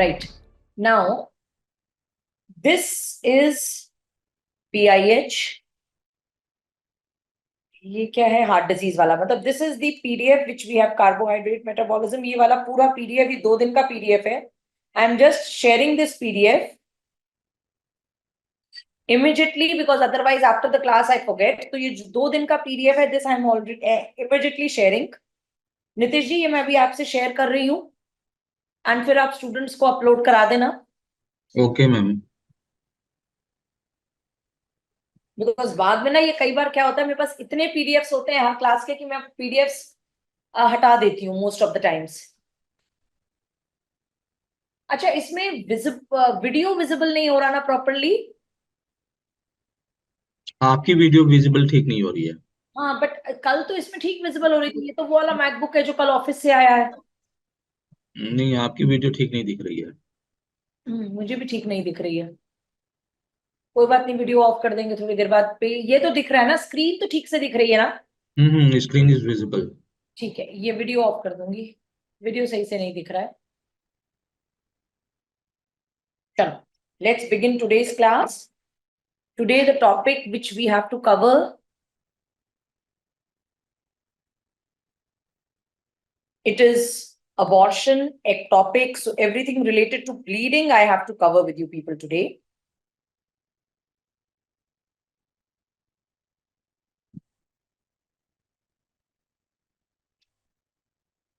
right? Now, this is PIH. ये क्या है? हार्ट डिजीज वाला, मतलब this is the PDF which we have carbohydrate metabolism. ये वाला पूरा पीडीएफ, ये 2 दिन का पीडीएफ है. I am just sharing this PDF immediately because otherwise after the class I forget. तो ये 2 दिन का पीडीएफ है. This I am already immediately sharing. Nitish ji, ये मैं अभी आपसे शेयर कर रही हूँ एंड फिर आप स्टूडेंट्स को अपलोड करा देना. Okay ma'am. बिकॉज बाद में ना ये कई बार क्या होता है, मेरे पास इतने पीडीएफ्स होते हैं हर क्लास के कि मैं पीडीएफ्स हटा देती हूँ मोस्ट ऑफ द टाइम्स. अच्छा, इसमें वीडियो विजिबल नहीं हो रहा ना प्रॉपरली? आपकी वीडियो विजिबल ठीक नहीं हो रही है. हाँ, बट कल तो इसमें ठीक विजिबल हो रही थी. ये तो वो वाला मैकबुक है जो कल ऑफिस से आया है. नहीं, आपकी वीडियो ठीक नहीं दिख रही है. मुझे भी ठीक नहीं दिख रही है. कोई बात नहीं, वीडियो ऑफ कर देंगे थोड़ी देर बाद. पे ये तो दिख रहा है ना, स्क्रीन तो ठीक से दिख रही है ना? Screen is visible. ठीक है, ये वीडियो ऑफ कर दूंगी. वीडियो सही से नहीं दिख रहा है. चलो, let's begin today's class. Today the topic which we have to cover it is abortion, ectopic. So everything related to bleeding I have to cover with you people today.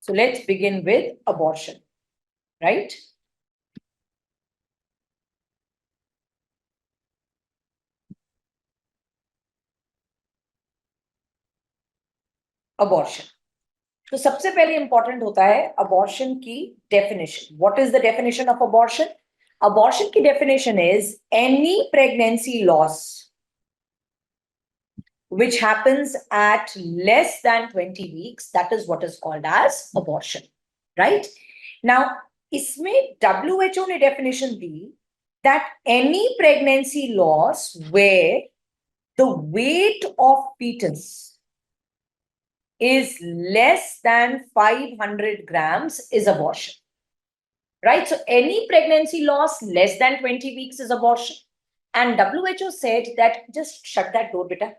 So let's begin with abortion, right? Abortion. तो सबसे पहले important होता है abortion की definition. What is the definition of abortion? Abortion की definition is any pregnancy loss which happens at less than 20 weeks, that is what is called as abortion, right? Now, इसमें WHO ने definition the that any pregnancy loss where the weight of fetus is less than 500 grams is abortion, right? So any pregnancy loss less than 20 weeks is abortion. And WHO said that, just shut that door, beta.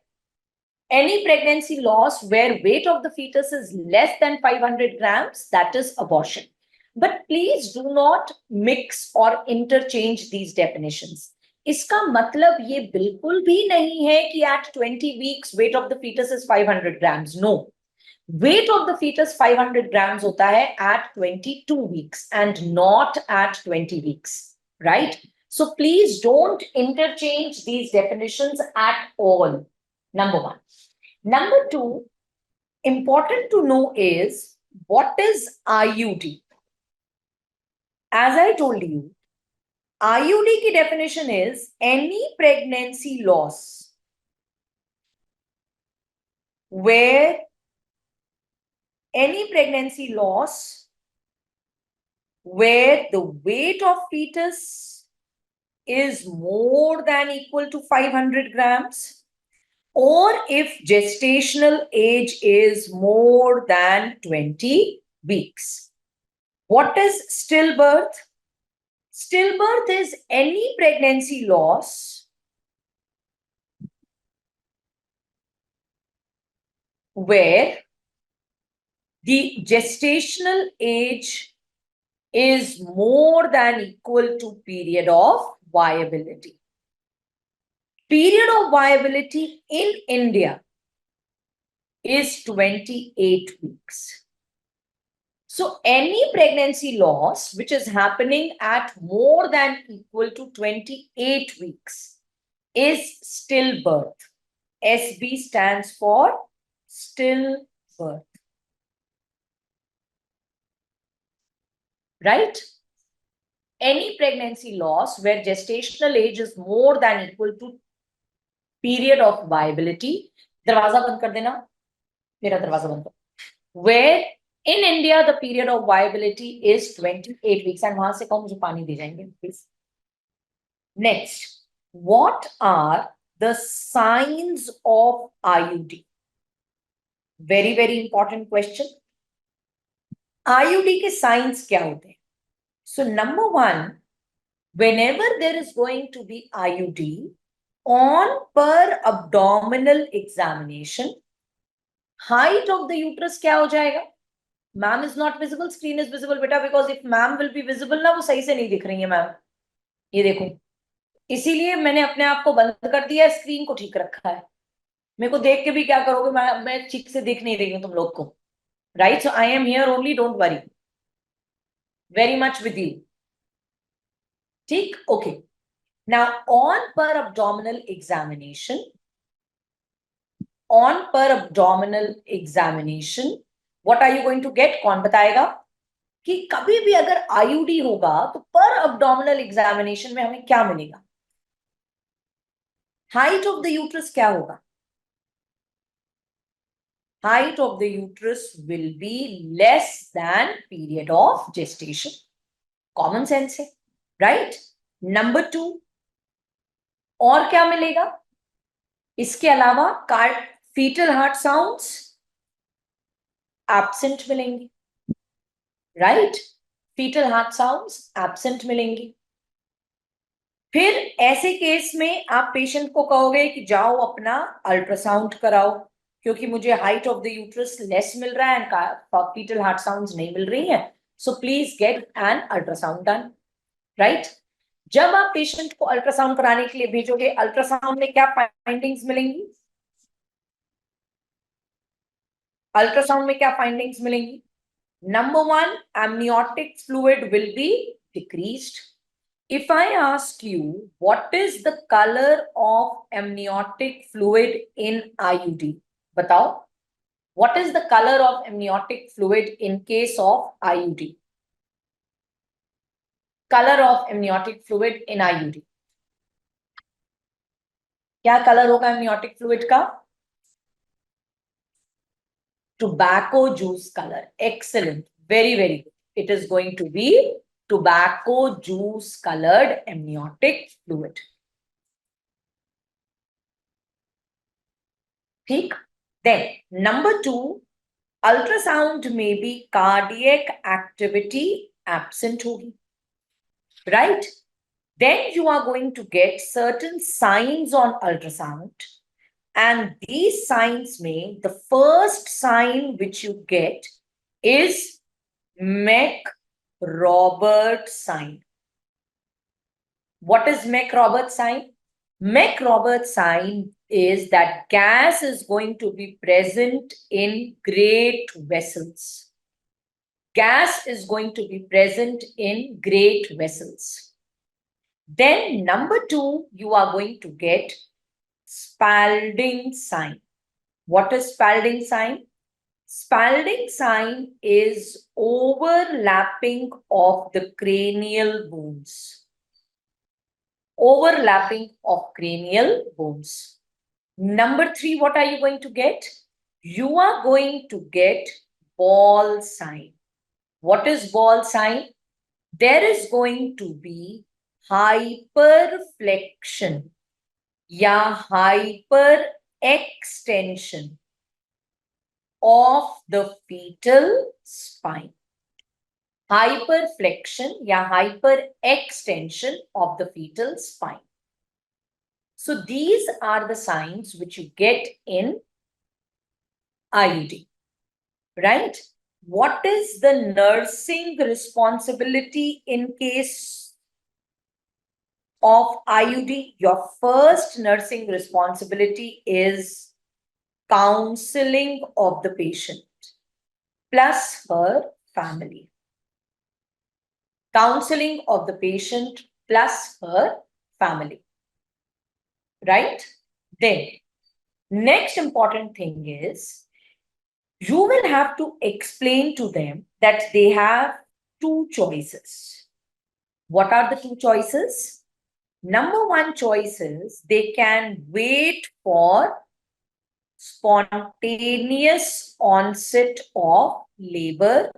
Any pregnancy loss where weight of the fetus is less than 500 grams, that is abortion. But please do not mix or interchange these definitions. इसका मतलब ये बिल्कुल भी नहीं है कि at 20 weeks weight of the fetus is 500 grams. No. Weight of the fetus 500 grams hota hai at 22 weeks and not at 20 weeks, right? So please don't interchange these definitions at all. Number one. Number two, important to know is what is IUD? As I told you, IUD ki definition is any pregnancy loss where the weight of fetus is more than equal to 500 grams, or if gestational age is more than 20 weeks. What is stillbirth? Stillbirth is any pregnancy loss where the gestational age is more than equal to period of viability. Period of viability in India is 28 weeks. So any pregnancy loss which is happening at more than equal to 28 weeks is stillbirth. SB stands for stillbirth. Right? Any pregnancy loss where gestational age is more than equal to period of viability. दरवाजा बंद कर देना, मेरा दरवाजा बंद कर. Where in India the period of viability is 28 weeks. And वहां से कौन मुझे पानी दे जाएंगे please. Next, what are the signs of IUD? Very, very important question. IUD के signs क्या होते हैं? So number one, whenever there is going to be IUD, on per abdominal examination, height of the uterus क्या हो जाएगा? Ma'am is not visible, screen is visible बेटा, because if ma'am will be visible ना, वो सही से नहीं दिख रही है मैम. ये देखो, इसीलिए मैंने अपने आप को बंद कर दिया, स्क्रीन को ठीक रखा है. मेरे को देख के भी क्या करोगे, मैं ठीक से देख नहीं रही हूँ तुम लोग को. Right? So I am here only, don't worry. Very much with you. ठीक? Okay. Now, on per abdominal examination, what are you going to get? कौन बताएगा? कि कभी भी अगर IUD होगा तो per abdominal examination में हमें क्या मिलेगा? Height of the uterus क्या होगा? Height of the uterus will be less than period of gestation. Common sense है, right? Number 2, और क्या मिलेगा? इसके अलावा fetal heart sounds absent मिलेंगे, right? Fetal heart sounds absent मिलेंगे. फिर ऐसे केस में आप पेशेंट को कहोगे कि जाओ अपना अल्ट्रासाउंड कराओ, क्योंकि मुझे height of the uterus less मिल रहा है एंड फीटल हार्ट साउंड्स नहीं मिल रही है, so please get an ultrasound done, right? जब आप पेशेंट को अल्ट्रासाउंड कराने के लिए भेजोगे, अल्ट्रासाउंड में क्या फाइंडिंग्स मिलेंगी? अल्ट्रासाउंड में क्या फाइंडिंग्स मिलेंगी? Number 1, amniotic fluid will be decreased. If I ask you, what is the color of amniotic fluid in IUD? बताओ, what is the color of amniotic fluid in case of IUD? Color of amniotic fluid in IUD. क्या colour होगा amniotic fluid का? Tobacco juice color. Excellent. Very, very good. It is going to be tobacco juice colored amniotic fluid. ठीक? Then, number 2, ultrasound may be cardiac activity absent होगी. Right? Then you are going to get certain signs on ultrasound. And these signs may, the first sign which you get is Mech-Robert sign. What is Mech-Robert sign? Mech-Robert sign is that gas is going to be present in great vessels. Gas is going to be present in great vessels. Then number 2, you are going to get Spalding sign. What is Spalding sign? Spalding sign is overlapping of the cranial bones. Overlapping of cranial bones. Number 3, what are you going to get? You are going to get ball sign. What is ball sign? There is going to be hyperflexion या hyper extension of the fetal spine. Hyperflexion या hyper extension of the fetal spine. So these are the signs which you get in IUD, right? What is the nursing responsibility in case of IUD? Your first nursing responsibility is counseling of the patient plus her family. Counseling of the patient plus her family. Right? Then, next important thing is, you will have to explain to them that they have 2 choices. What are the 2 choices? Number 1 choice is they can wait for spontaneous onset of labor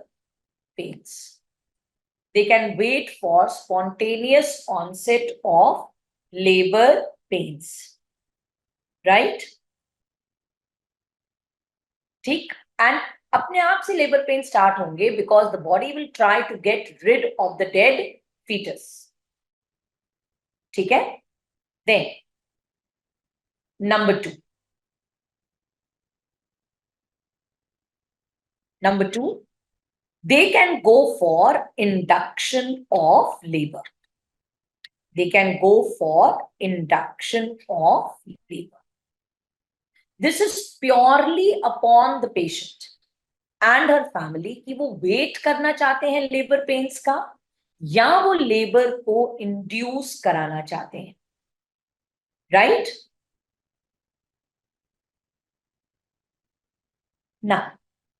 pains. They can wait for spontaneous onset of labor pains. Right? ठीक? And अपने आप से labour pain start होंगे because the body will try to get rid of the dead foetus. ठीक है. Then number 2. Number 2, they can go for induction of labor. They can go for induction of labor. This is purely upon the patient and her family कि वो wait करना चाहते हैं labour pains का या वो लेबर को इंड्यूस कराना चाहते हैं. Right. Now,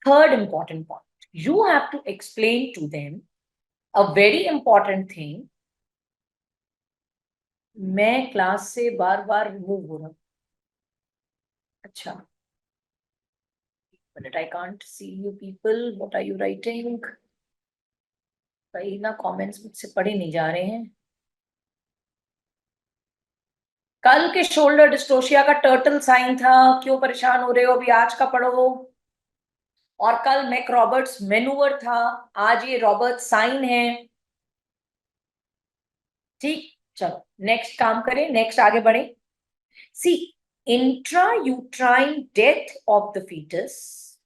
third important point. You have to explain to them a very important thing. मैं क्लास से बार बार रिमूव हो रहा हूं. अच्छा. But I can't see you people. What are you writing? कई ना कमेंट्स मुझसे पढ़े नहीं जा रहे हैं. कल के शोल्डर डिस्टोशिया का टर्टल साइन था. क्यों परेशान हो रहे हो? अभी आज का पढ़ो. और कल मैक रॉबर्ट्स मैनूवर था. आज ये रॉबर्ट साइन है. ठीक. चलो नेक्स्ट काम करें. नेक्स्ट आगे बढ़े. सी, intrauterine death of the fetus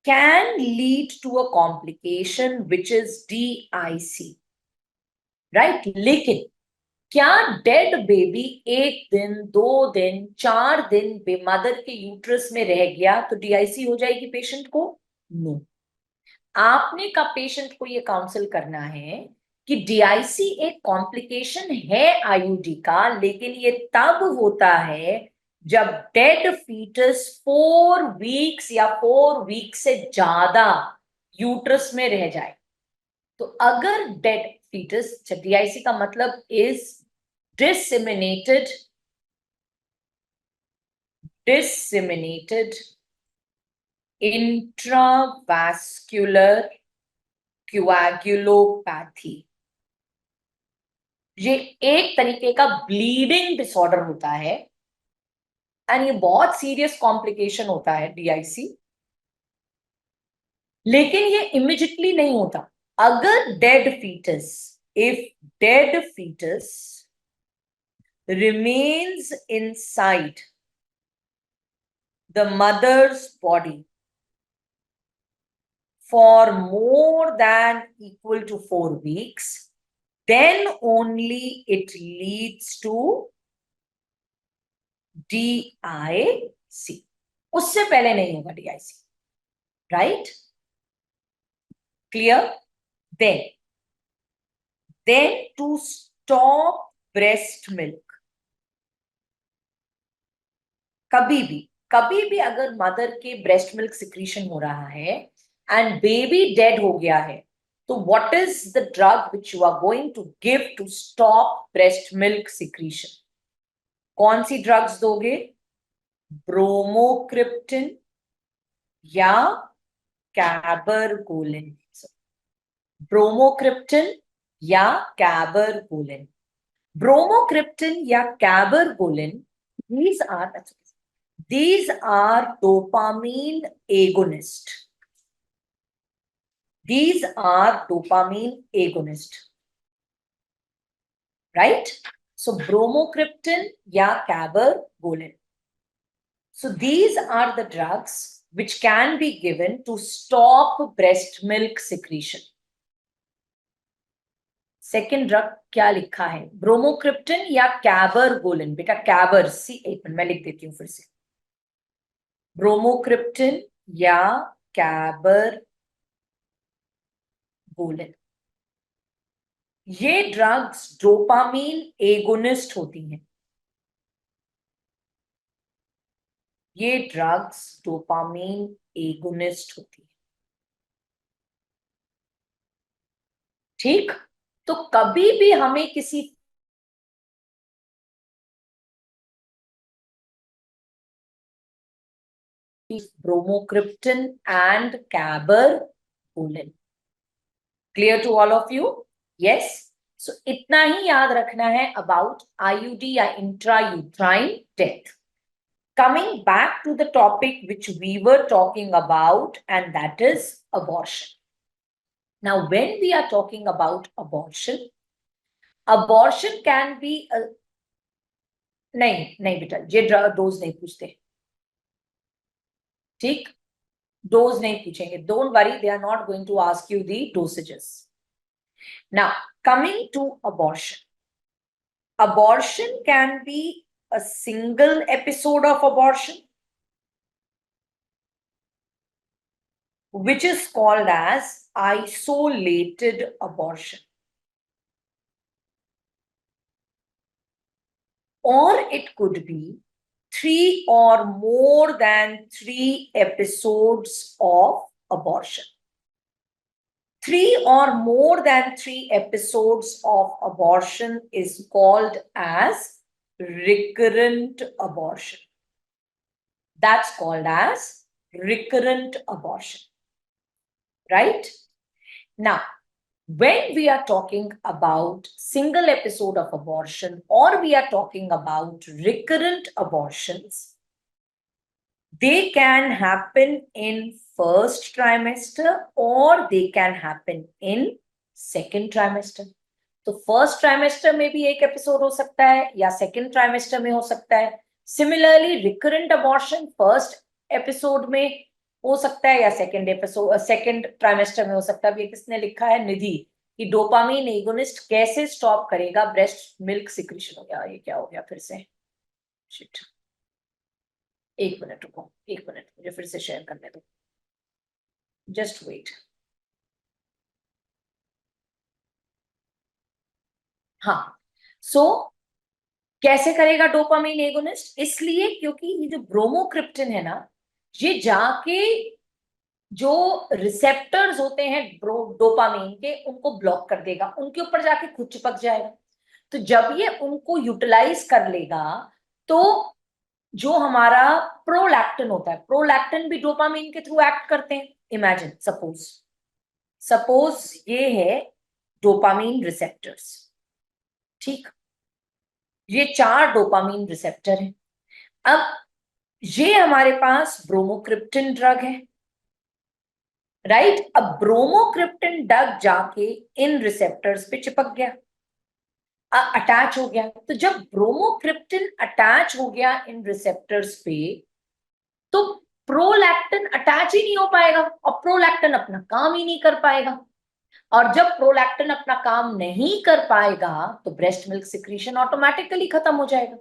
can lead to a complication which is DIC. Right? लेकिन क्या डेड बेबी 1 दिन 2 दिन 4 दिन मदर के यूट्रस में रह गया तो DIC हो जाएगी पेशेंट को? नो. आपने का पेशेंट को ये काउंसिल करना है कि DIC एक कॉम्प्लिकेशन है IUD का, लेकिन ये तब होता है जब डेड फीटस 4 वीक्स या 4 वीक से ज्यादा यूट्रस में रह जाए. तो अगर डेड फीटस, DIC का मतलब इज disseminated intravascular coagulopathy. ये एक तरीके का ब्लीडिंग डिसऑर्डर होता है एंड ये बहुत सीरियस कॉम्प्लिकेशन होता है DIC. लेकिन ये इमीडिएटली नहीं होता. अगर dead foetus, if dead foetus remains inside the mother's body for more than equal to 4 weeks, then only it leads to DIC. उससे पहले नहीं होगा DIC. Right? Clear? Then to stop breast milk, कभी भी अगर मदर के breast milk secretion हो रहा है एंड बेबी डेड हो गया है, तो what is the drug which you are going to give to stop breast milk secretion? कौन सी ड्रग्स दोगे? ब्रोमोक्रिप्टिन या कैबरगोलिन. ब्रोमोक्रिप्टिन या कैबरगोलिन. ब्रोमोक्रिप्टिन या कैबरगोलिन, these are dopamine agonist. These are dopamine agonist. Right? So bromocriptine या cabergoline. So these are the drugs which can be given to stop breast milk secretion. Second drug क्या लिखा है? Bromocriptine या कैबरगोलिन. बेटा कैबर, सी, एक minute मैं लिख देती हूं फिर से. ब्रोमोक्रिप्टिन या कैबरगोलिन. ये ड्रग्स डोपामीन एगोनिस्ट होती हैं. ये ड्रग्स डोपामीन एगोनिस्ट होती है. ठीक. तो कभी भी हमें किसी bromocriptine and cabergoline. Clear to all of you? Yes. So इतना ही याद रखना है अबाउट IUD या intrauterine death. coming back to the topic which we were talking about, and that is abortion. Now, when we are talking about abortion can be a नहीं बेटा, ये dose नहीं पूछते, ठीक, डोज नहीं पूछेंगे, don't worry, they are not going to ask you the dosages. Now, coming to abortion can be a single episode of abortion, which is called as isolated abortion. Or it could be 3 or more than 3 episodes of abortion. 3 or more than 3 episodes of abortion is called as recurrent abortion. That's called as recurrent abortion. Right? Now, when we are talking about single episode of abortion or we are talking about recurrent abortions, they can happen in first trimester or they can happen in second trimester. तो first trimester में भी एक episode हो सकता है या second trimester में हो सकता है. Similarly recurrent abortion first episode में हो सकता है या सेकेंड ट्राइमेस्टर में हो सकता है. ये किसने लिखा है? निधि, कि डोपामीन एगोनिस्ट कैसे स्टॉप करेगा ब्रेस्ट मिल्क सिक्रीशन. हो गया, ये क्या हो गया फिर से? शिट, एक मिनट रुको, एक मिनट, मुझे फिर से शेयर करने दो, जस्ट वेट. हाँ, सो कैसे करेगा डोपामीन एगोनिस्ट? इसलिए क्योंकि ये जो ब्रोमोक्रिप्टिन है ना, ये जाके जो रिसेप्टर्स होते हैं डोपामीन के, उनको ब्लॉक कर देगा, उनके ऊपर जाके खुद चिपक जाएगा. तो जब ये उनको यूटिलाइज कर लेगा तो जो हमारा प्रोलैक्टिन होता है, प्रोलैक्टिन भी डोपामीन के थ्रू एक्ट करते हैं. इमेजिन, सपोज ये है डोपामीन रिसेप्टर्स, ठीक, ये 4 डोपामीन रिसेप्टर हैं. अब ये हमारे पास ब्रोमोक्रिप्टिन ड्रग है, राइट. अब ब्रोमोक्रिप्टिन ड्रग जाके इन रिसेप्टर्स पे चिपक गया, अटैच हो गया. तो जब ब्रोमोक्रिप्टिन अटैच हो गया इन रिसेप्टर्स पे, तो प्रोलैक्टिन अटैच ही नहीं हो पाएगा और प्रोलैक्टिन अपना काम ही नहीं कर पाएगा. और जब प्रोलैक्टिन अपना काम नहीं कर पाएगा तो ब्रेस्ट मिल्क सिक्रीशन ऑटोमेटिकली खत्म हो जाएगा.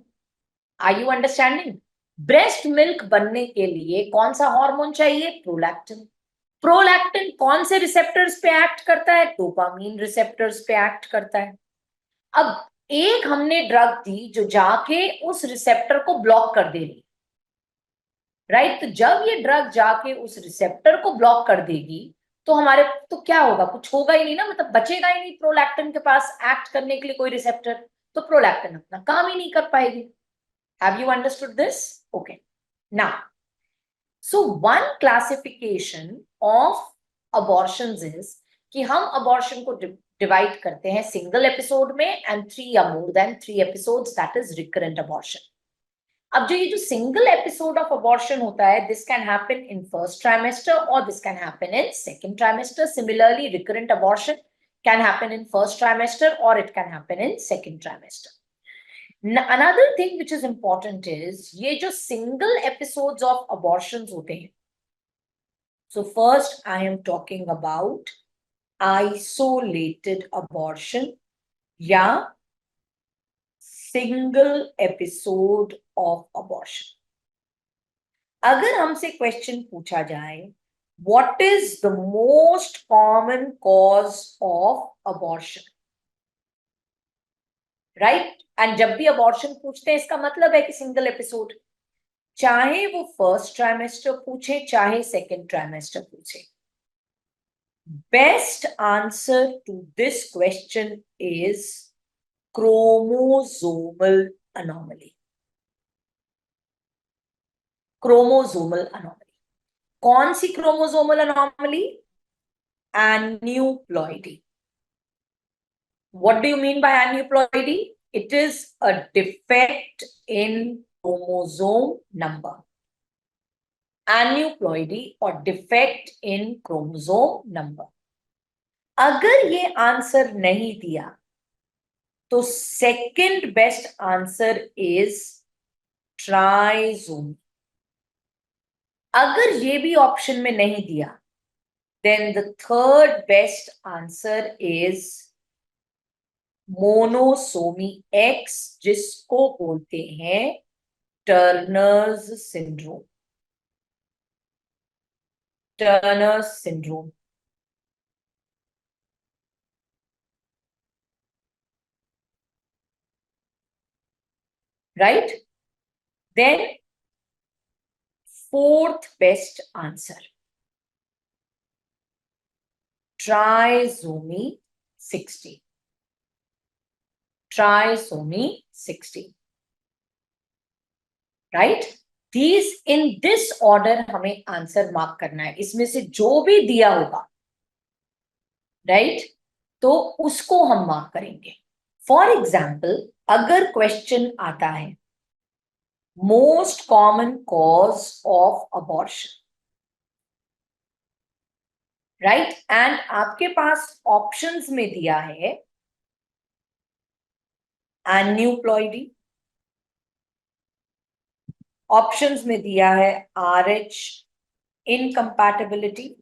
Are you understanding? Breast milk बनने के लिए कौन सा हार्मोन चाहिए? प्रोलैक्टिन. प्रोलैक्टिन कौन से रिसेप्टर्स पे एक्ट करता है? डोपामीन रिसेप्टर्स पे एक्ट करता है. अब एक हमने ड्रग दी जो जाके उस रिसेप्टर को ब्लॉक कर दे रही, राइट. तो जब ये ड्रग जाके उस रिसेप्टर को ब्लॉक कर देगी तो हमारे तो क्या होगा? कुछ होगा ही नहीं ना, मतलब बचेगा ही नहीं प्रोलैक्टिन के पास एक्ट करने के लिए कोई रिसेप्टर. तो प्रोलैक्टिन अपना काम ही नहीं कर पाएगी. Have you understood this? Okay. Now, so one classification of abortions is कि हम अबॉर्शन को डिवाइड करते हैं सिंगल एपिसोड में एंड 3 या more than 3 episodes, that is recurrent abortion. अब जो ये जो सिंगल एपिसोड ऑफ अबॉर्शन होता है, this can happen in first trimester और this can happen in second trimester. Similarly recurrent abortion can happen in first trimester और it can happen in second trimester. Another thing which is important is ये जो single episodes of abortions होते हैं. So first I am talking about isolated abortion या single episode of abortion. अगर हमसे question पूछा जाए what is the most common cause of abortion, right? And जब भी अबॉर्शन पूछते हैं इसका मतलब है कि सिंगल एपिसोड, चाहे वो फर्स्ट ट्राइमेस्टर पूछे चाहे सेकेंड ट्राइमेस्टर पूछे. Best answer to this question is chromosomal anomaly. Chromosomal anomaly. कौन सी chromosomal anomaly? Aneuploidy. What do you mean by aneuploidy? It is a defect in chromosome number. Aneuploidy or defect in chromosome number. अगर ये answer नहीं दिया तो second best answer is trisomy. अगर ये भी ऑप्शन में नहीं दिया, then the third best answer is monosomy X, जिसको बोलते हैं Turners syndrome. Turners syndrome. Right? Then fourth best answer, trisomy 60. Trisomy 60. Right? These in this order हमें आंसर मार्क करना है. इसमें से जो भी दिया होगा, राइट, तो उसको हम मार्क करेंगे. फॉर एग्जाम्पल, अगर क्वेश्चन आता है most common cause of abortion, right, and आपके पास ऑप्शंस में दिया है एन्यूप्लॉइडी, ऑप्शंस में दिया है RH इनकम्पैटिबिलिटी,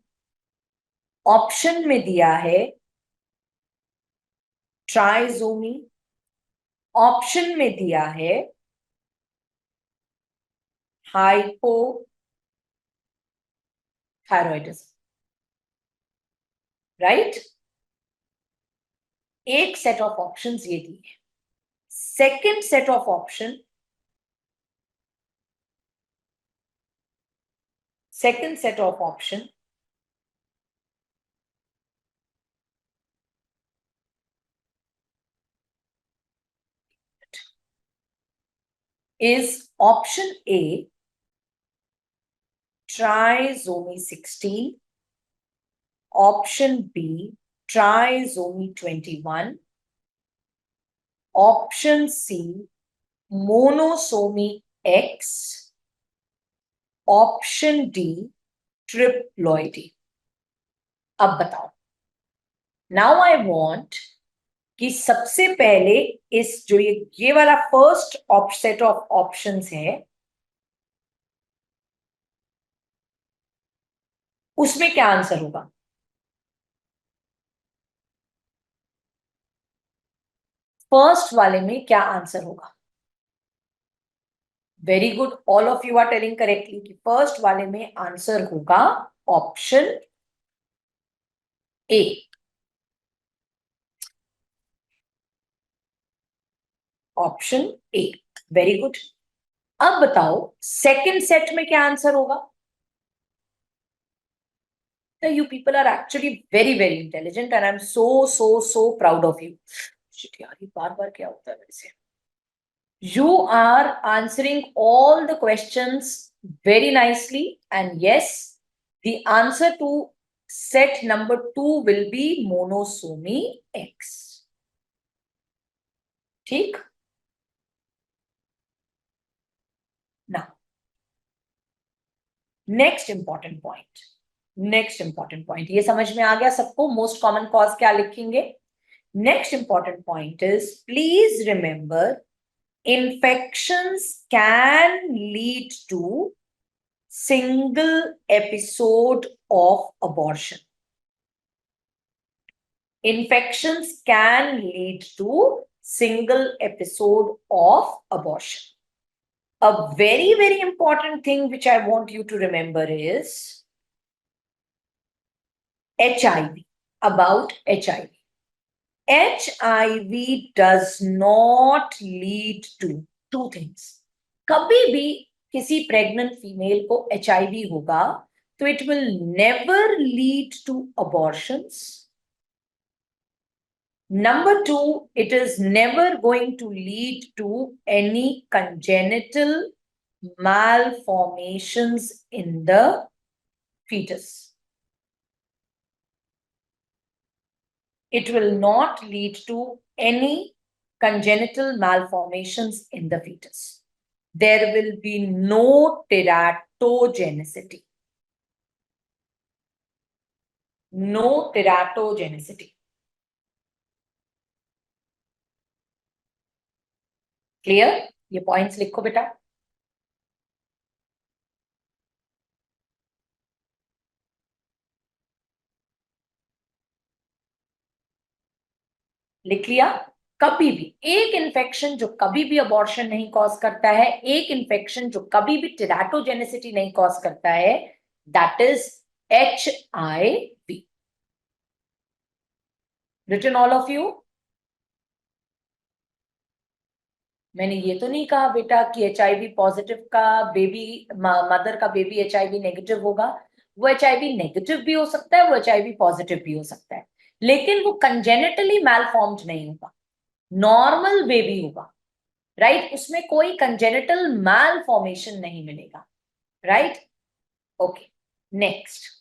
ऑप्शन में दिया है ट्राइसोमी, ऑप्शन में दिया है हाइपोथायरॉइडिज्म. राइट? एक सेट ऑफ ऑप्शंस ये दिए हैं. Second set of option, second set of option is option A, trisomy 16, option B, trisomy 21, option C, monosomy X, option D triploidy. अब बताओ, नाउ आई वांट कि सबसे पहले इस जो ये वाला फर्स्ट सेट ऑफ ऑप्शंस है, उसमें क्या आंसर होगा? फर्स्ट वाले में क्या आंसर होगा? Very good, all of you are telling correctly कि फर्स्ट वाले में आंसर होगा option A. Option A, very good. अब बताओ सेकंड सेट में क्या आंसर होगा? You people are actually very very intelligent and I'm so proud of you. Shit यार, ये बार क्या होता है मेरे से? You are answering all the questions very nicely, and yes, the answer to set number 2 will be monosomy X. ठीक? Now, next important point. ये समझ में आ गया सबको? मोस्ट कॉमन कॉज क्या लिखेंगे? Next important point is, please remember, infections can lead to single episode of abortion. Infections can lead to single episode of abortion. A very, very important thing which I want you to remember is HIV, about HIV. HIV does not lead to two things. कभी भी किसी pregnant female को HIV होगा तो it will never lead to abortions. Number 2, it is never going to lead to any congenital malformations in the fetus. It will not lead to any congenital malformations in the fetus. there will be no teratogenicity. No teratogenicity. Clear? ये points लिखो बेटा. लिख लिया. कभी भी एक infection जो कभी भी अबॉर्शन नहीं कॉज करता है, एक इन्फेक्शन जो कभी भी टेराटोजेनिसिटी नहीं कॉज करता है, that is HIV. Written all of you. मैंने ये तो नहीं कहा बेटा कि HIV पॉजिटिव का बेबी, मदर का बेबी HIV नेगेटिव होगा. वो HIV नेगेटिव भी हो सकता है, वो HIV पॉजिटिव भी हो सकता है, लेकिन वो कंजेनिटली मैलफॉर्म्ड नहीं होगा, नॉर्मल बेबी होगा. राइट? उसमें कोई कंजेनिटल मैलफॉर्मेशन नहीं मिलेगा. Right? Okay, next.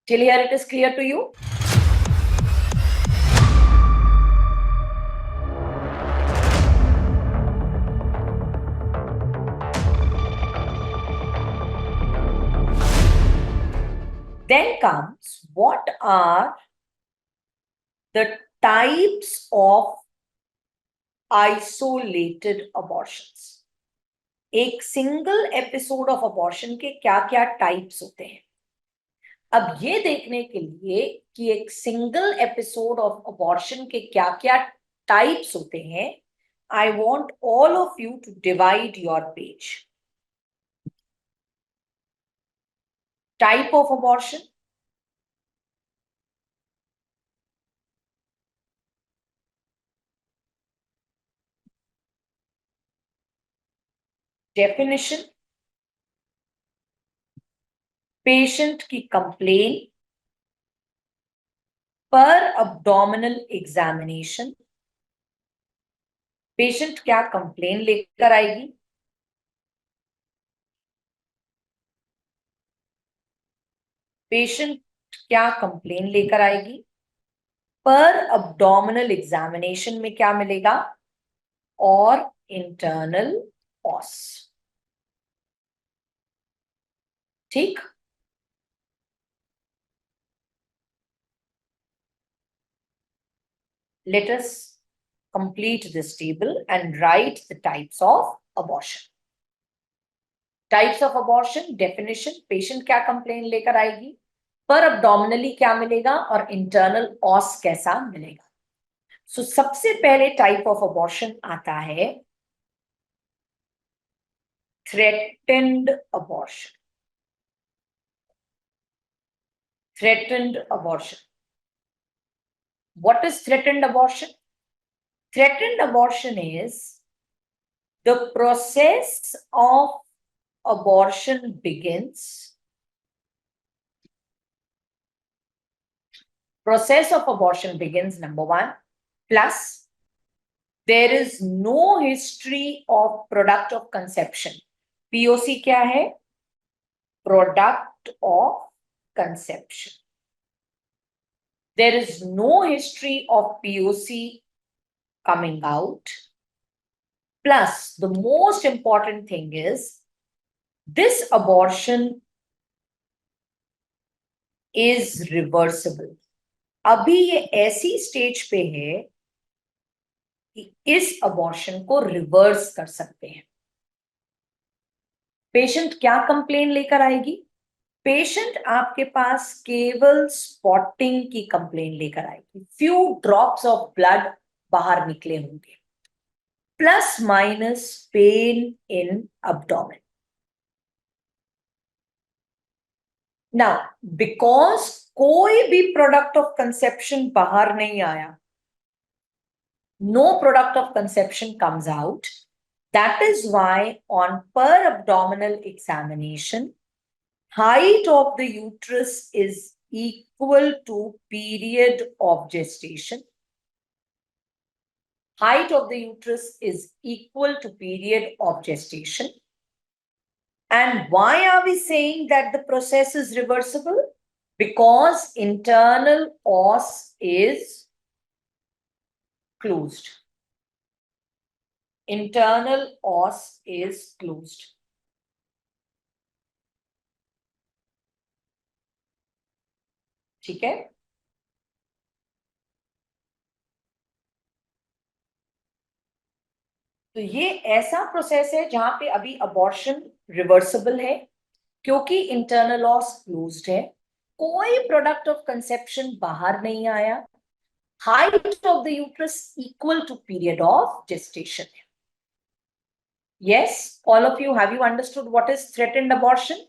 Till here it is clear to you? Then comes, what are the types of isolated abortions? एक सिंगल एपिसोड ऑफ अबॉर्शन के क्या क्या टाइप्स होते हैं? अब ये देखने के लिए कि एक सिंगल एपिसोड ऑफ अबॉर्शन के क्या क्या टाइप्स होते हैं, I want all of you to divide your page. Type of abortion. Definition. Patient की कंप्लेन पर abdominal एग्जामिनेशन. पेशेंट क्या कंप्लेन लेकर आएगी? पेशेंट क्या कंप्लेन लेकर आएगी? पर abdominal एग्जामिनेशन में क्या मिलेगा? और इंटरनल ऑस. ठीक? Let us complete this table and write the types of abortion. Types of abortion, definition, patient क्या कंप्लेन लेकर आएगी, पर abdominally क्या मिलेगा, और internal os कैसा मिलेगा. So सबसे पहले type of abortion आता है threatened abortion. Threatened abortion. What is threatened abortion? Threatened abortion is the process of abortion begins. Process of abortion begins, number one, plus there is no history of product of conception. POC क्या है? Product of conception. There is no history of POC coming out. Plus, the most important thing is this abortion is reversible. अभी ये ऐसी stage पे है कि इस abortion को रिवर्स कर सकते हैं. पेशेंट क्या कंप्लेन लेकर आएगी? पेशेंट आपके पास केवल स्पॉटिंग की कंप्लेन लेकर आएगी. फ्यू ड्रॉप्स ऑफ ब्लड बाहर निकले होंगे, plus minus pain in abdomen. Now, because कोई भी प्रोडक्ट ऑफ कंसेप्शन बाहर नहीं आया, no product of conception comes out. That is why on per abdominal examination, height of the uterus is equal to period of gestation. Height of the uterus is equal to period of gestation. And why are we saying that the process is reversible? Because internal os is closed. internal os is closed. ठीक है, तो ये ऐसा process है जहां पे अभी abortion reversible है क्योंकि इंटरनल ऑस क्लोज्ड है, कोई प्रोडक्ट ऑफ कंसेप्शन बाहर नहीं आया, height of the uterus equal to period of gestation है. Yes, all of you, have you understood what is threatened abortion?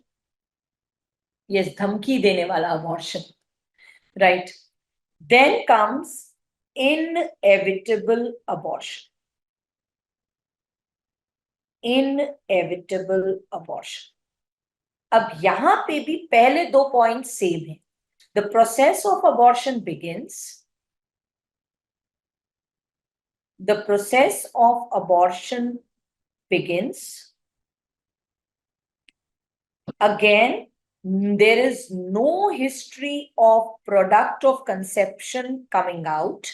Yes, धमकी देने वाला abortion, right? Then comes inevitable abortion. Inevitable abortion. अब यहां पे भी पहले दो पॉइंट सेम है. The process of abortion begins. The process of abortion begins. Again, there is no history of product of conception coming out.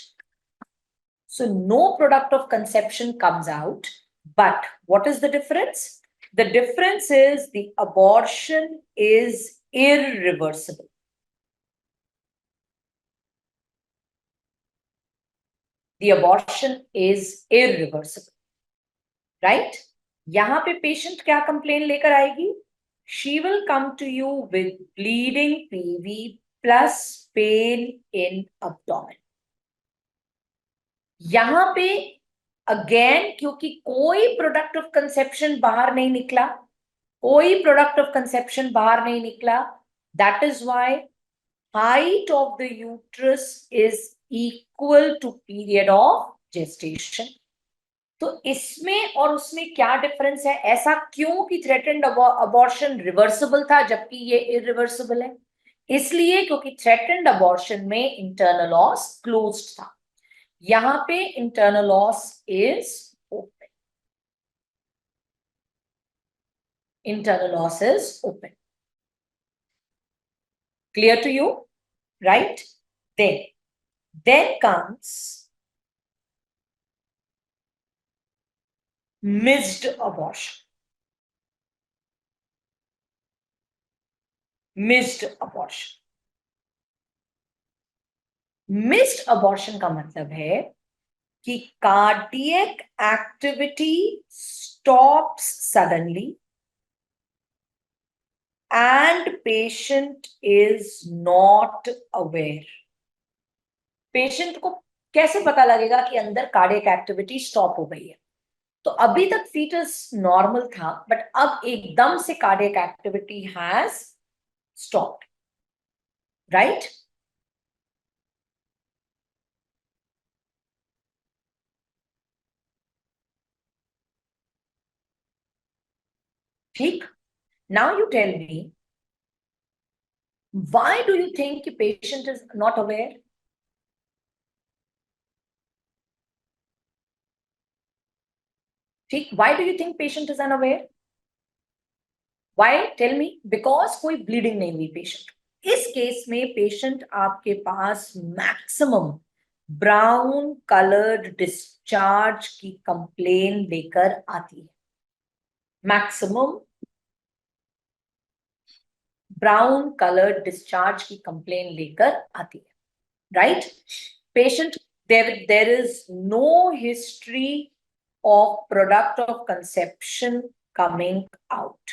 So no product of conception comes out. But what is the difference? The difference is the abortion is irreversible. The abortion is irreversible. Right? यहाँ पे patient क्या complaint लेकर आएगी? She will come to you with bleeding PV plus pain in abdomen. यहाँ पे again क्योंकि कोई product of conception बाहर नहीं निकला, कोई प्रोडक्ट ऑफ कंसेप्शन बाहर नहीं निकला, that is why height of the uterus is equal to period of gestation. तो इसमें और उसमें क्या डिफरेंस है? ऐसा क्यों कि थ्रेटेंड अबॉर्शन रिवर्सिबल था जबकि ये इरिवर्सिबल है? इसलिए क्योंकि थ्रेटेंड अबॉर्शन में इंटरनल ऑस क्लोज्ड था, यहां पे internal ऑस is open. Internal os is open. Clear to you? Right? Then comes missed abortion. Missed abortion. Missed abortion का मतलब है कि cardiac activity stops suddenly and patient is not aware. Patient को कैसे पता लगेगा कि अंदर कार्डियक एक्टिविटी स्टॉप हो गई है? तो अभी तक फीटस नॉर्मल था, बट अब एकदम से cardiac activity has stopped. Right? ठीक. Now you tell me, why do you think कि पेशेंट इज नॉट अवेयर? ठीक. Why do you think patient is unaware? Why? Tell me. Because कोई bleeding नहीं हुई patient. इस केस में patient आपके पास maximum brown colored discharge की complaint लेकर आती है. Maximum brown colored discharge की complaint लेकर आती है. Right? Patient, there is no history of product of conception coming out.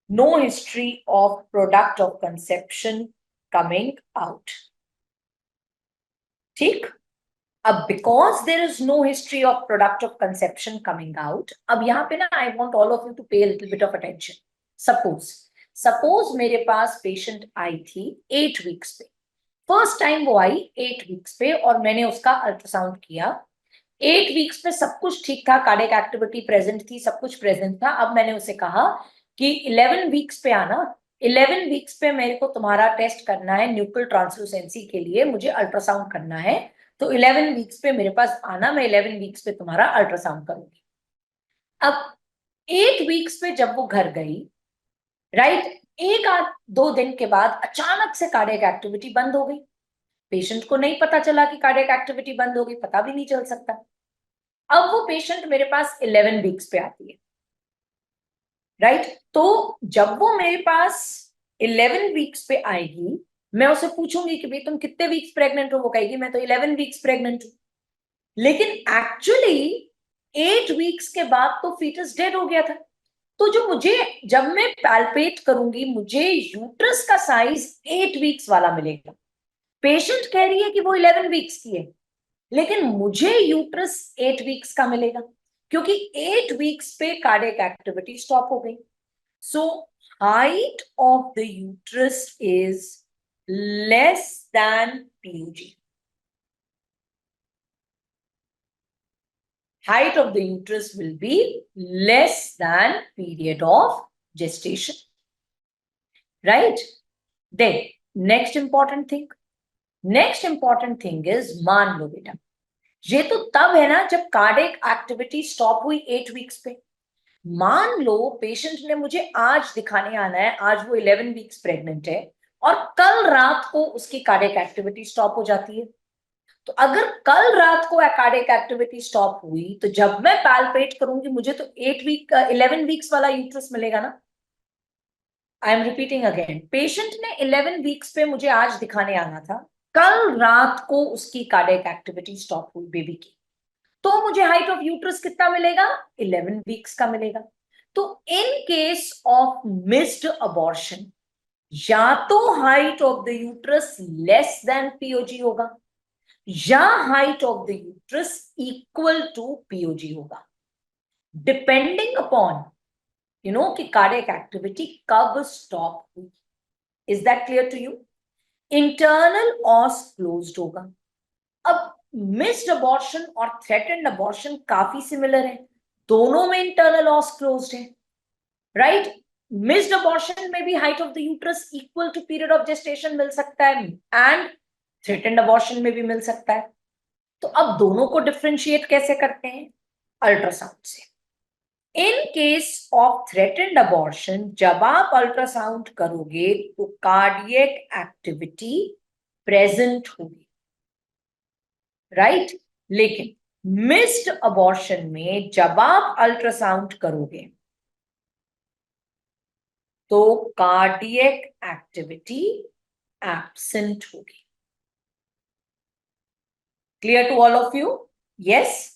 No history of product of conception coming out. ठीक? अब because there is no history of product of conception coming out, अब यहाँ पे ना I want all of you to pay a little bit of attention. Suppose मेरे पास patient आई थी 8 weeks पे. First time वो आई 8 वीक्स पे और मैंने उसका अल्ट्रासाउंड किया. 8 वीक्स पे सब कुछ ठीक था, कार्डियक एक्टिविटी प्रेजेंट थी, सब कुछ प्रेजेंट था. अब मैंने उसे कहा कि 11 वीक्स पे आना, 11 वीक्स पे मेरे को तुम्हारा टेस्ट करना है न्यूक्लियर ट्रांसलूसेंसी के लिए, मुझे अल्ट्रासाउंड करना है, तो 11 वीक्स पे मेरे पास आना, मैं 11 वीक्स पे तुम्हारा अल्ट्रासाउंड करूंगी. अब 8 वीक्स पे जब वो घर गई, राइट, 1-2 दिन के बाद अचानक से कार्डियक एक्टिविटी बंद हो गई. पेशेंट को नहीं पता चला कि कार्डियक एक्टिविटी बंद हो गई, पता भी नहीं चल सकता। अब वो पेशेंट मेरे पास 11 वीक्स पे आती है, राइट? तो जब वो मेरे पास 11 वीक्स पे आएगी, मैं उसे पूछूंगी कि भाई तुम कितने वीक्स प्रेग्नेंट हो? वो कहेगी मैं तो 11 वीक्स प्रेग्नेंट हूं। लेकिन एक्चुअली 8 वीक्स के बाद तो फीटस डेड हो गया था। तो जो मुझे, जब मैं पैल्पेट करूंगी, मुझे यूट्रस का साइज 8 वीक्स वाला मिलेगा। पेशेंट कह रही है कि वो 11 वीक्स की है, लेकिन मुझे यूट्रस 8 वीक्स का मिलेगा, क्योंकि 8 वीक्स पे कार्डियक एक्टिविटी स्टॉप हो गई। So height of the uterus is less than PUG. Height of the uterus will be less than period of gestation, right? Then next important thing is, मान लो बेटा, ये तो तब है ना जब कार्डियक एक्टिविटी स्टॉप हुई 8 वीक्स पे। मान लो पेशेंट ने मुझे आज दिखाने आना है, आज वो 11 वीक्स प्रेग्नेंट है और कल रात को उसकी कार्डियक एक्टिविटी स्टॉप हो जाती है। तो अगर कल रात को कार्डियक एक्टिविटी स्टॉप हुई, तो जब मैं पैल्पेट करूंगी मुझे तो 11 वीक्स वाला यूट्रस मिलेगा ना। I am repeating again, patient ने 11 वीक्स पे मुझे आज दिखाने आना था, कल रात को उसकी कार्डियक एक्टिविटी स्टॉप हुई बेबी की, तो मुझे हाइट ऑफ यूट्रस कितना मिलेगा? 11 वीक्स का मिलेगा। तो in case of missed abortion, या तो height of the uterus less than POG होगा, या height of the uterus equal to POG होगा, डिपेंडिंग अपॉन कि कार्डियक एक्टिविटी कब स्टॉप हुई। Is that clear to you? Internal os closed होगा। अब मिस्ड अबॉर्शन और थ्रेटेंड अबॉर्शन काफी सिमिलर है, दोनों में इंटरनल ऑस क्लोज्ड है, राइट? मिस्ड अबॉर्शन में भी height of the uterus equal to period of gestation मिल सकता है, एंड थ्रेटेंड अबॉर्शन में भी मिल सकता है। तो अब दोनों को डिफरेंशिएट कैसे करते हैं? अल्ट्रासाउंड से। In case of threatened abortion, जब आप अल्ट्रासाउंड करोगे तो कार्डियक एक्टिविटी प्रेजेंट होगी, राइट? लेकिन मिस्ड अबॉर्शन में जब आप अल्ट्रासाउंड करोगे तो कार्डियक एक्टिविटी एब्सेंट होगी। Clear to all of you? Yes,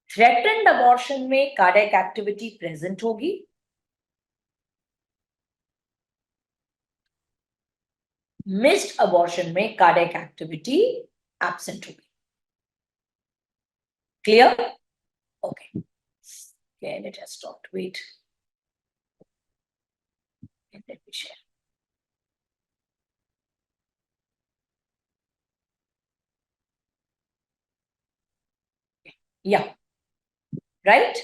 threatened abortion में कार्डियक एक्टिविटी प्रेजेंट होगी, मिस्ड अबॉर्शन में कार्डियक एक्टिविटी एब्सेंट होगी। Clear? Okay, let us stop. Wait, let me share. Yeah, right?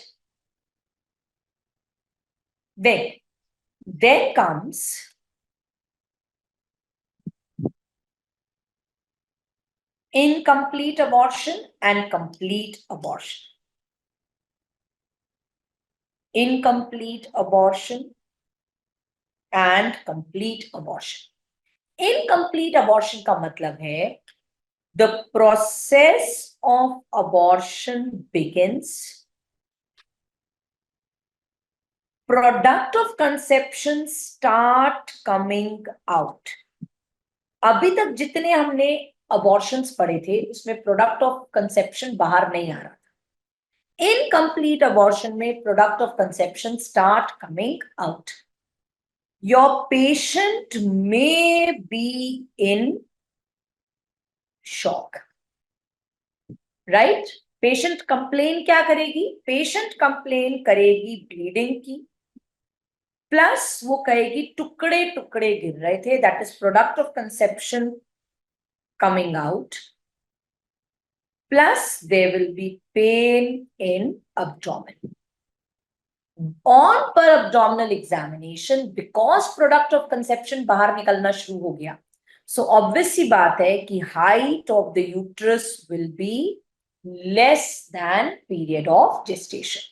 Then comes incomplete abortion and complete abortion. Incomplete abortion and complete abortion. Incomplete abortion का मतलब है the process of abortion begins, product of conception start coming out. अभी तक जितने हमने abortions पढ़े थे उसमें प्रोडक्ट ऑफ कंसेप्शन बाहर नहीं आ रहा था। इनकम्प्लीट अबॉर्शन में product of conception start coming out. Your patient may be in shock, right? Patient complain क्या करेगी? पेशेंट कंप्लेन करेगी ब्लीडिंग की, प्लस वो कहेगी टुकड़े टुकड़े गिर रहे थे, that is product of conception coming out, plus there will be pain in abdomen. On per abdominal examination, because product of conception बाहर निकलना शुरू हो गया, so obvious सी बात है कि height of the uterus will be less than period of gestation,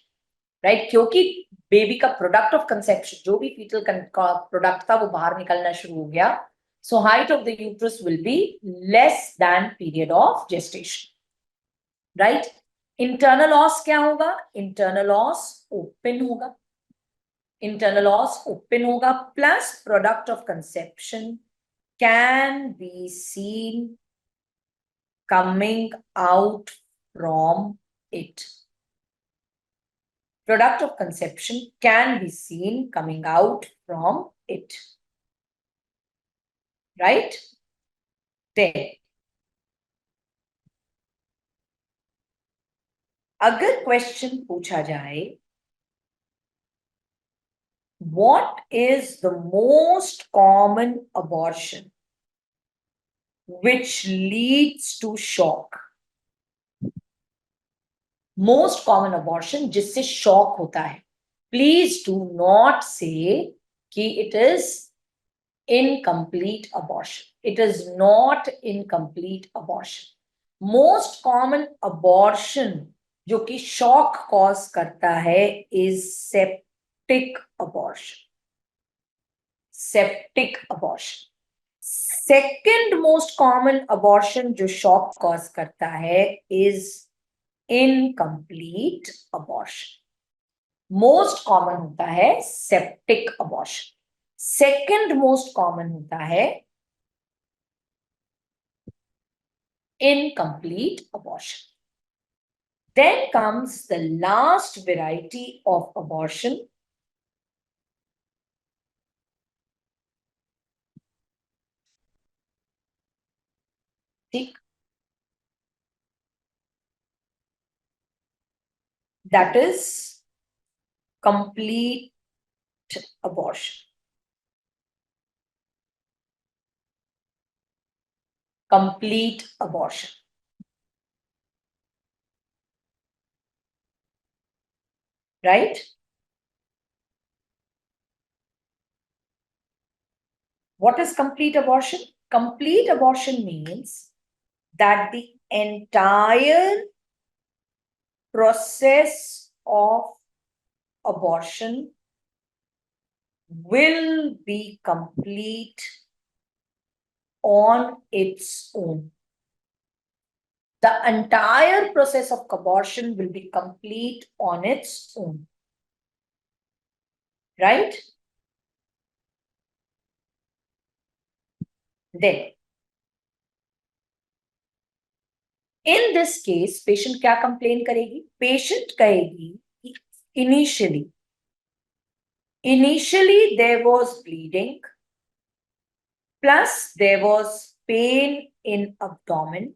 right? क्योंकि baby का प्रोडक्ट ऑफ कंसेप्शन, जो भी फीटल का प्रोडक्ट था, वो बाहर निकलना शुरू हो गया, So height of the uterus will be less than period of gestation. Right? Internal os क्या होगा? Internal os open होगा. Internal os open होगा plus product of conception can be seen coming out from it. Product of conception can be seen coming out from it. Right? Then, अगर question पूछा जाए, what is the most common abortion which leads to shock? Most common abortion जिससे shock होता है. Please do not say कि it is incomplete abortion. It is not incomplete abortion. Most common abortion जो कि shock cause करता है is septic abortion. Septic abortion. Second most common abortion जो shock cause करता है is incomplete abortion. Most common होता है septic abortion. Second most common होता है incomplete abortion. Then comes the last variety of abortion. That is complete abortion. Complete abortion. Right? What is complete abortion? Complete abortion means that the entire process of abortion will be complete on its own. The entire process of abortion will be complete on its own. Right? Then, in this case, patient क्या complain करेगी? Patient कहेगी initially there was bleeding, plus there was pain in abdomen,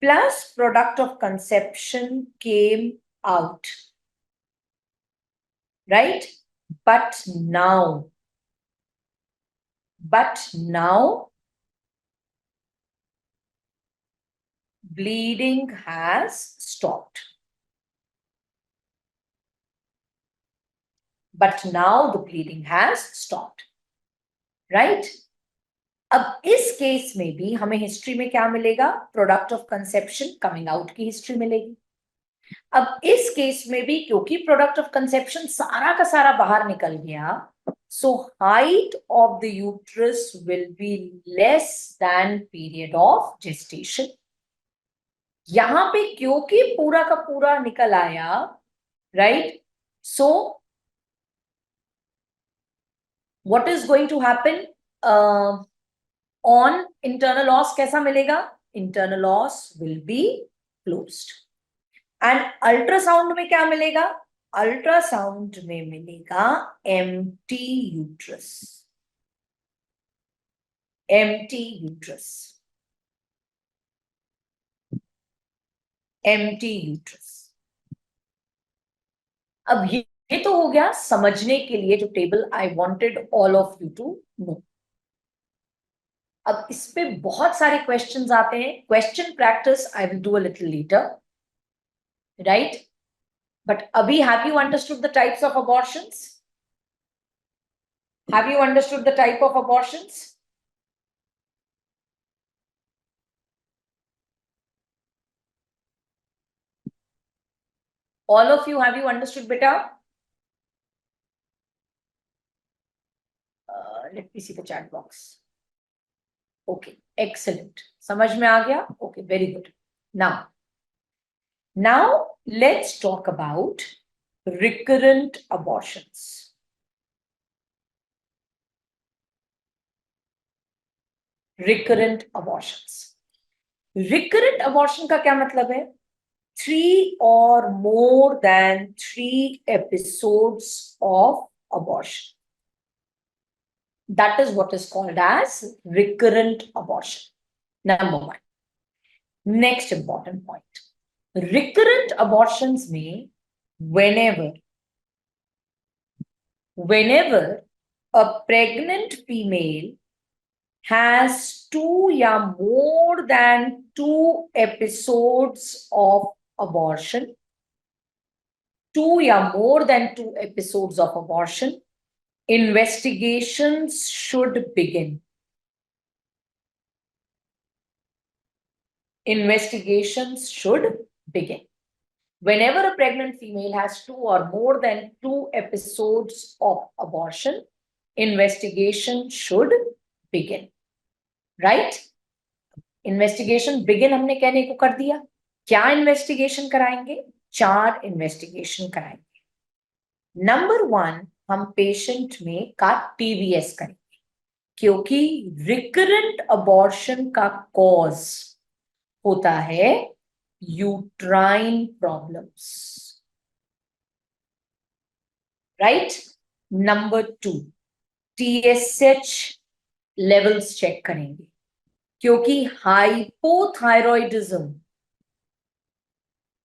plus product of conception came out. Right? But now bleeding has stopped. But now the bleeding has stopped. Right? अब इस case में भी हमें history में क्या मिलेगा? Product of conception coming out की history मिलेगी. अब इस केस में भी क्योंकि प्रोडक्ट ऑफ कंसेप्शन सारा का सारा बाहर निकल गया, so height of the uterus will be less than period of gestation. यहां पे क्योंकि पूरा का पूरा निकल आया, right? So what is going to happen? On internal os कैसा मिलेगा? Internal os will be closed. And ultrasound में क्या मिलेगा? Ultrasound में मिलेगा empty uterus. Empty uterus. Empty uterus. अब ये तो हो गया समझने के लिए जो table I wanted all of you to know. अब इस पे बहुत सारे क्वेश्चंस आते हैं. Question practice I will do a little later. Right? But Abhi, have you understood the types of abortions? Have you understood the type of abortions? All of you, have you understood, beta? Let me see the chat box. Okay, excellent, समझ में आ गया? Okay, very good. Now let's talk about recurrent abortions. Recurrent abortions. Recurrent abortion का क्या मतलब है? 3 or more than 3 episodes of abortion. That is what is called as recurrent abortion. Number 1. Next important point. Recurrent abortions में whenever a pregnant female has 2 or more than 2 episodes of abortion, 2 or more than 2 episodes of abortion, investigations should begin. Investigations should begin. Whenever a pregnant female has 2 or more than 2 episodes of abortion, investigation should begin. Right? Investigation begin हमने कहने को कर दिया. क्या investigation कराएंगे? 4 investigation कराएंगे. Number 1, हम patient में का TVS करेंगे, क्योंकि recurrent abortion का cause होता है uterine problems. Right? Number 2, TSH levels check करेंगे, क्योंकि hypothyroidism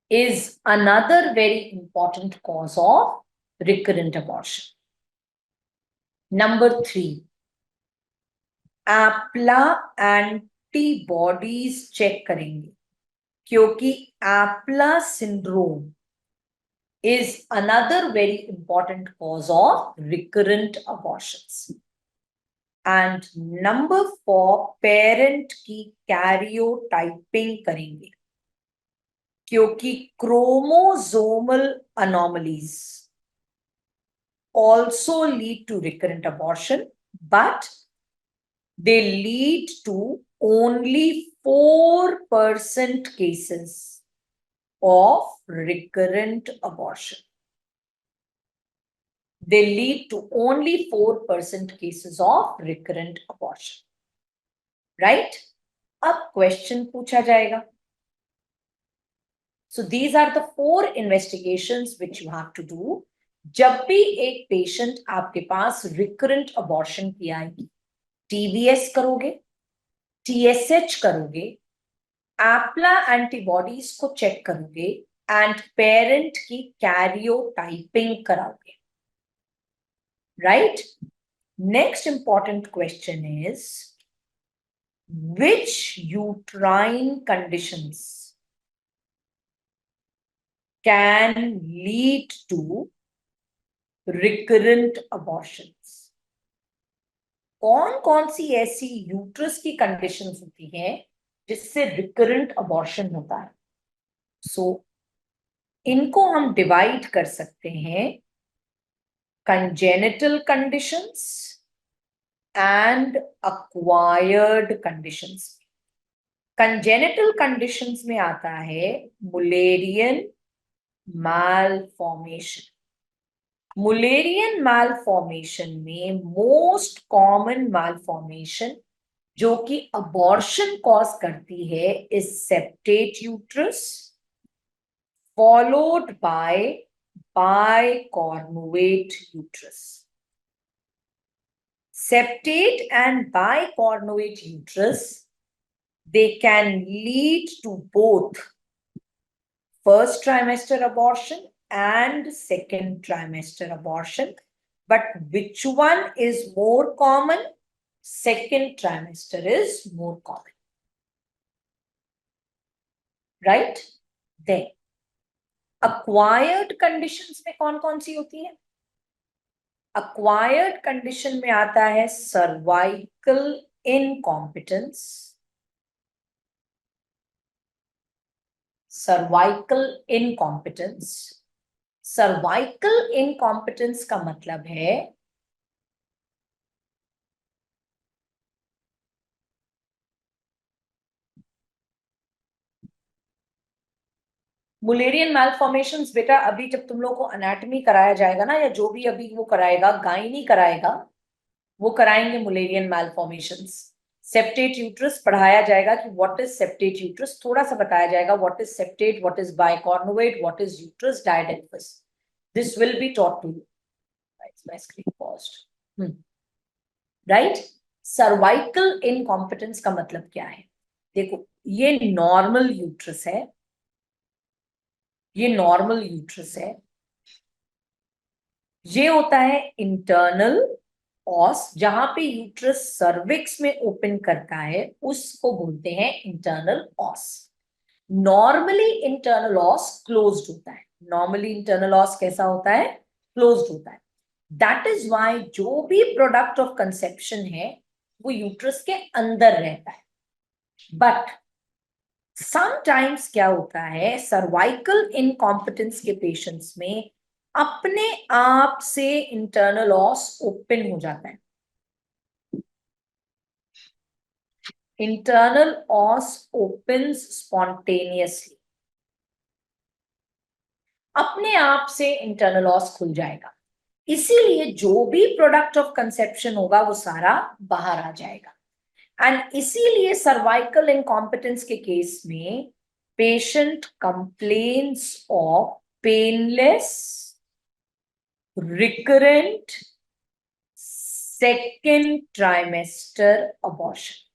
is another very important cause of recurrent abortion. Number 3, APLA antibodies check करेंगे, क्योंकि APLA syndrome is another very important cause of recurrent abortions. And number 4, parent की karyotyping करेंगे, क्योंकि chromosomal anomalies also lead to recurrent abortion, but they lead to only 4% cases of recurrent abortion. They lead to only 4% cases of recurrent abortion. Right? अब question पूछा जाएगा. So these are the 4 investigations which you have to do. जब भी एक patient आपके पास recurrent abortion की आएगी, TVS करोगे, TSH करोगे, APLA antibodies को check करोगे, and parent की karyotyping कराओगे. Right? Next important question is, which uterine conditions can lead to recurrent abortions? कौन सी ऐसी यूट्रस की कंडीशंस होती हैं जिससे रिकरेंट अबॉर्शन होता है? सो इनको हम डिवाइड कर सकते हैं congenital conditions and acquired conditions. Congenital conditions में आता है Mullerian malformation. Mullerian malformation में most common malformation जो कि abortion cause करती है is septate uterus, followed by bicornuate uterus. Septate and bicornuate uterus, they can lead to both first trimester abortion and second trimester abortion. But which one is more common? Second trimester is more common. Right? Then acquired conditions में कौन सी होती है? Acquired condition में आता है cervical incompetence, cervical incompetence. Cervical incompetence का मतलब है मुलेरियन मैलफॉर्मेशंस बेटा अभी जब तुम लोग को अनाटमी कराया जाएगा ना, या जो भी अभी वो कराएगा, गायनी कराएगा, वो कराएंगे मुलेरियन मैलफॉर्मेशंस। सेप्टेट यूट्रस पढ़ाया जाएगा कि व्हाट इज सेप्टेट यूट्रस, थोड़ा सा बताया जाएगा what is septate, what is bicornuate, what is uterus didelphys. This will be taught to you. My screen paused. Right. Cervical incompetence का मतलब क्या है? देखो, ये नॉर्मल यूट्रस है, ये नॉर्मल यूट्रस है, ये होता है इंटरनल ऑस, जहां पे यूट्रस सर्विक्स में ओपन करता है उसको बोलते हैं internal ऑस। Normally internal os closed होता है। नॉर्मली इंटरनल ऑस कैसा होता है? क्लोज्ड होता है। दैट इज वाई जो भी प्रोडक्ट ऑफ कंसेप्शन है वो यूट्रस के अंदर रहता है। बट समटाइम्स क्या होता है, सर्वाइकल इनकॉम्पिटेंस के पेशेंट्स में अपने आप से इंटरनल ऑस ओपन हो जाता है। इंटरनल ऑस ओपन्स स्पॉन्टेनियसली, अपने आप से इंटरनल ऑस खुल जाएगा। इसीलिए जो भी प्रोडक्ट ऑफ कंसेप्शन होगा वो सारा बाहर आ जाएगा। एंड इसीलिए सर्वाइकल इनकॉम्पिटेंस के केस में patient complains of painless recurrent second trimester abortion.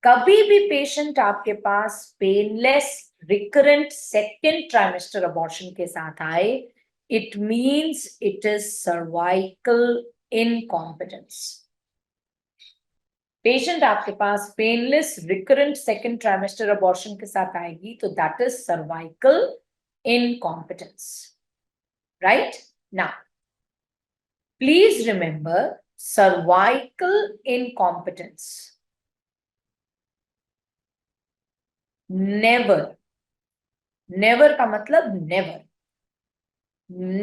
कभी भी पेशेंट आपके पास painless recurrent second trimester abortion के साथ आए, it means it is cervical incompetence. Patient आपके पास painless recurrent second trimester abortion के साथ आएगी तो that is cervical incompetence. Right now please remember, cervical incompetence never, never का मतलब never,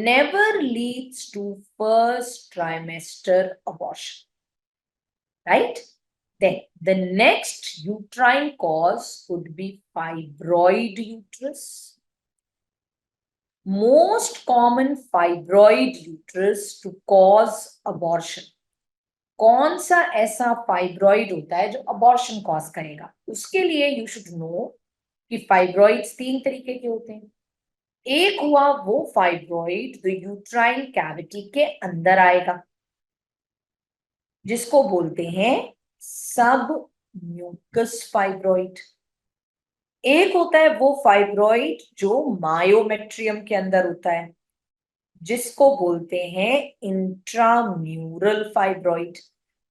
never leads to first trimester abortion. Right? Then the next uterine cause could be fibroid uterus. Most common fibroid uterus to cause abortion. कौन सा ऐसा fibroid होता है जो abortion cause करेगा? उसके लिए यू शुड नो कि फाइब्रॉइड्स 3 तरीके के होते हैं। एक हुआ वो फाइब्रॉइड जो यूट्राइन कैविटी के अंदर आएगा, जिसको बोलते हैं सब म्यूकस फाइब्रॉइड। एक होता है वो फाइब्रॉइड जो मायोमेट्रियम के अंदर होता है, जिसको बोलते हैं इंट्राम्यूरल फाइब्रॉइड।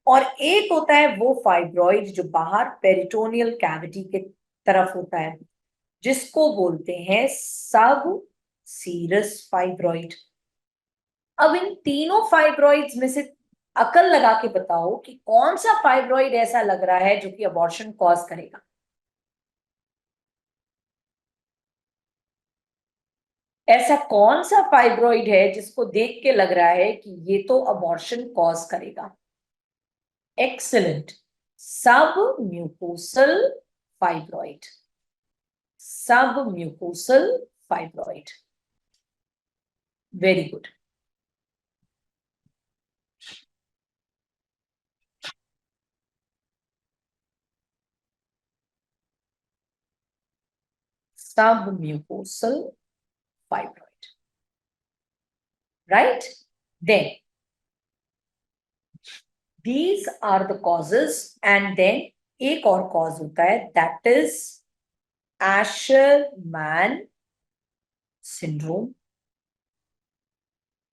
और एक होता है वो फाइब्रॉइड जो बाहर पेरिटोनियल कैविटी के तरफ होता है, जिसको बोलते हैं सब सीरस फाइब्रॉइड। अब इन तीनों फाइब्रॉइड्स में से अकल लगा के बताओ कि कौन सा फाइब्रॉइड ऐसा लग रहा है जो कि अबॉर्शन कॉज करेगा? ऐसा कौन सा फाइब्रॉइड है जिसको देख के लग रहा है कि ये तो अबॉर्शन कॉज करेगा? एक्सीलेंट, सब म्यूकोसल फाइब्रॉइड। सब mucosal fibroid, very good. Submucosal fibroid, right? Then these are the causes, and then एक और cause होता है, that is Asherman syndrome.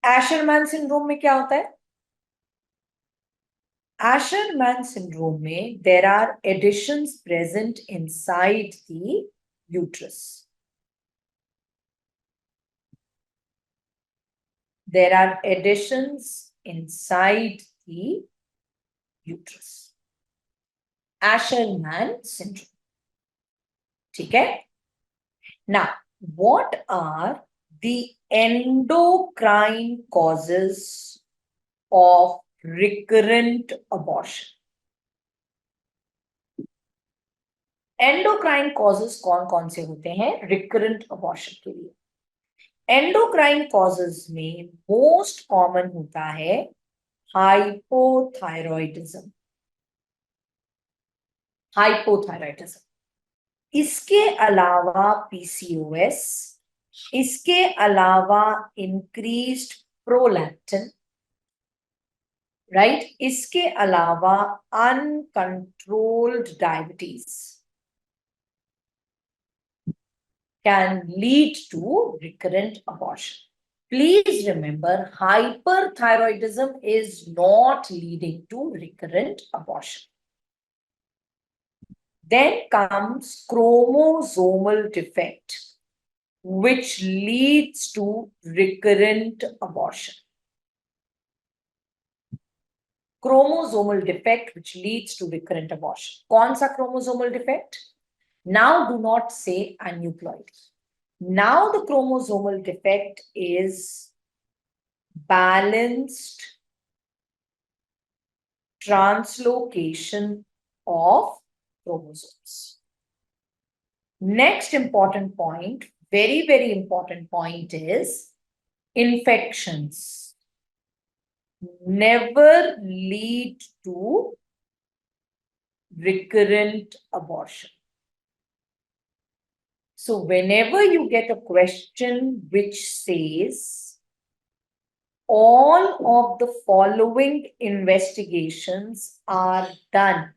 Asherman syndrome में क्या होता है? Asherman syndrome में there are adhesions present inside the uterus. There are adhesions inside the uterus. Asherman syndrome. ठीक है? Now, what are the endocrine causes of recurrent abortion? Endocrine causes कौन कौन से होते हैं रिकरेंट अबॉर्शन के लिए? एंडोक्राइन कॉजेज में मोस्ट कॉमन होता है हाइपोथायरॉयडिज्म। इसके अलावा पीसीओएस, इसके अलावा इंक्रीज्ड प्रोलैक्टिन, राइट, इसके अलावा uncontrolled diabetes can lead to recurrent abortion. Please remember, hyperthyroidism is not leading to recurrent abortion. Then comes chromosomal defect, which leads to recurrent abortion. Chromosomal defect which leads to recurrent abortion. कौन सा chromosomal defect? Now do not say aneuploid. Now the chromosomal defect is balanced translocation of chromosomes. Next important point, very, very important point is infections never lead to recurrent abortion. So whenever you get a question which says all of the following investigations are done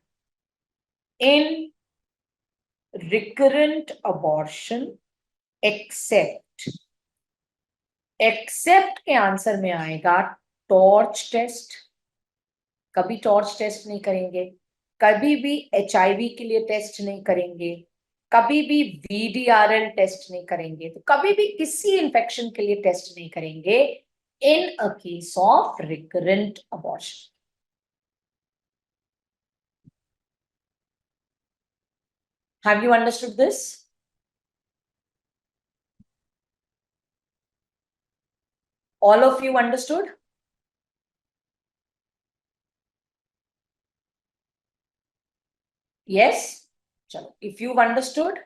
in recurrent abortion except के answer में आएगा torch test, कभी torch test नहीं करेंगे, कभी भी HIV के लिए टेस्ट नहीं करेंगे, कभी भी VDRL टेस्ट नहीं करेंगे, तो कभी भी किसी इंफेक्शन के लिए टेस्ट नहीं करेंगे in a case of recurrent abortion. Have you understood this? All of you understood? Yes? If you've understood,